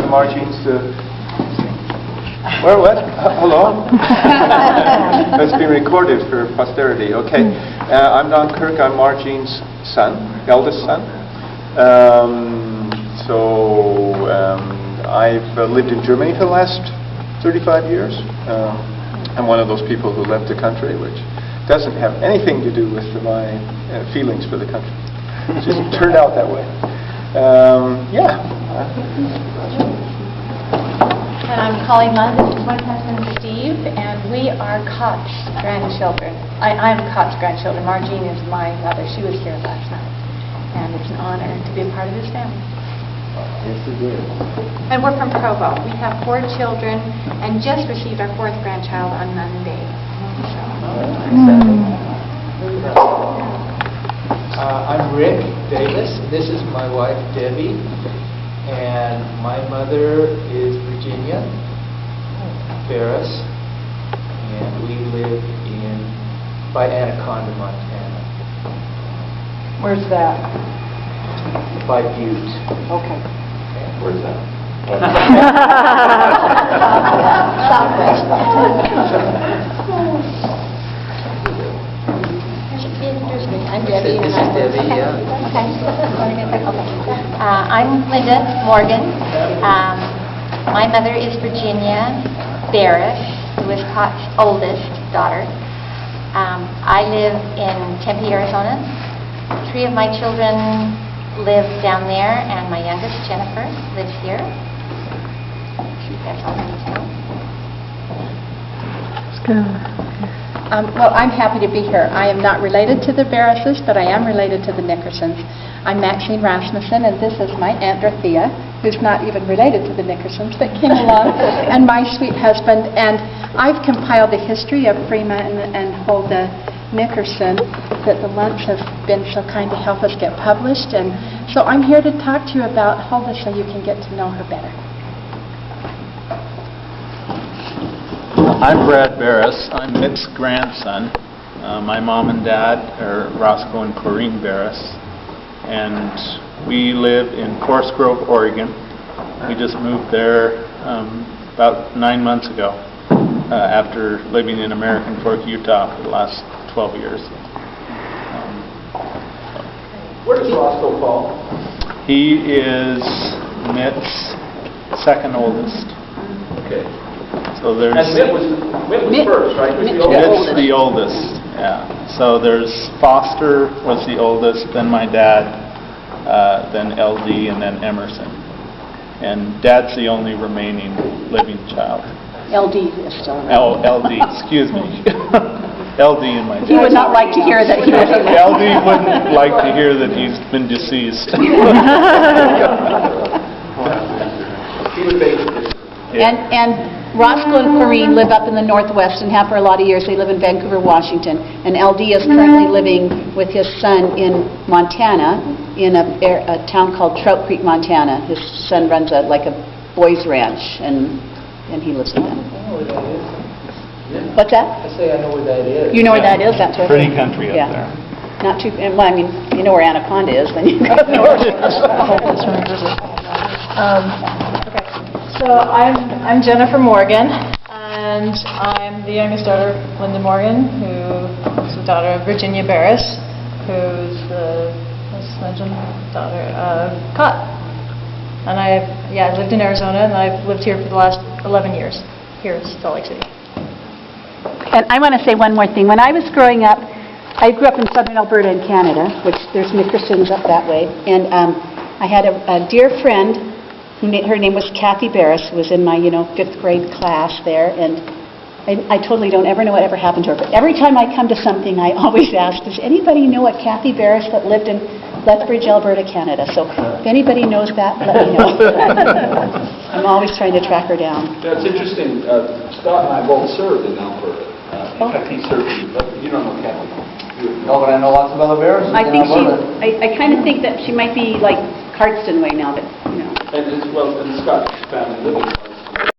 Margine's well, what? Hello? It's being recorded for posterity. Okay. I'm Don Kirk. I'm Margine's son, eldest son. I've lived in Germany for the last 35 years. I'm one of those people who left the country, which doesn't have anything to do with my feelings for the country. It just turned out that way. And I'm Colleen Lund. This is my husband Steve, and we are Koch's grandchildren. I'm Koch's grandchildren. Margine is my mother. She was here last night, and it's an honor to be a part of this family. Yes, it is. And we're from Provo. We have 4 children, and just received our 4th grandchild on Monday. I'm Rick Davis. This is my wife Debbie, and my mother is Virginia Barrus, and we live by Anaconda, Montana. Where's that? By Butte. Okay. Where's that? Southwest. I'm Debbie. This is Debbie, yeah. I'm Linda Morgan. My mother is Virginia Barrus, who is Koch's oldest daughter. I live in Tempe, Arizona. 3 of my children live down there, and my youngest, Jennifer, lives here. That's all I need to know. Well, I'm happy to be here. I am not related to the Barruses, but I am related to the Nickersons. I'm Maxine Rasmussen, and this is my Aunt Dorothea, who's not even related to the Nickersons, that came along, and my sweet husband. And I've compiled the history of Freeman and Hulda Nickerson that the Lunds have been so kind to help us get published. And so I'm here to talk to you about Hulda so you can get to know her better. I'm Brad Barrus. I'm Mick's grandson. My mom and dad are Roscoe and Corrine Barrus, and we live in Forest Grove, Oregon. We just moved there about 9 months ago after living in American Fork, Utah for the last 12 years. Where does Roscoe fall? He is Mick's second oldest. Okay. So there's... And Mitt was first, right? Mitt's the oldest, yeah. So there's Foster was the oldest, then my dad, then LD, and then Emerson. And Dad's the only remaining living child. LD is still around. LD, excuse me. LD and my dad. He would not like to hear that he was LD wouldn't like to hear that he's been deceased. He was based. And Roscoe and Corrine live up in the Northwest and have for a lot of years. They live in Vancouver, Washington. And LD is currently living with his son in Montana, in a town called Trout Creek, Montana. His son runs a boys ranch, and he lives with them. I know where that is. What's that? I say I know where that is. You know where that is? That's where. Pretty country up there. Not too. Well, I mean, you know where Anaconda is, then you go north. So I'm Jennifer Morgan, and I'm the youngest daughter of Linda Morgan, who is the daughter of Virginia Barrus, who's the, as mentioned, daughter of Koch. And I lived in Arizona, and I've lived here for the last 11 years, here in Salt Lake City. And I want to say one more thing. When I was growing up, I grew up in southern Alberta in Canada, which there's Nickersons up that way, and I had a dear friend. Her name was Kathy Barrus, who was in my 5th grade class there, and I totally don't ever know what ever happened to her. But every time I come to something, I always ask, does anybody know a Kathy Barrus that lived in Lethbridge, Alberta, Canada? So if anybody knows that, let me know. I'm always trying to track her down. That's interesting. Scott and I both served in Alberta. In fact, he served, but you don't know Kathy. No, but I know lots of other Barruses. I think I kind of think that she might be like Cardston way now, but And as well, and Scott's family living.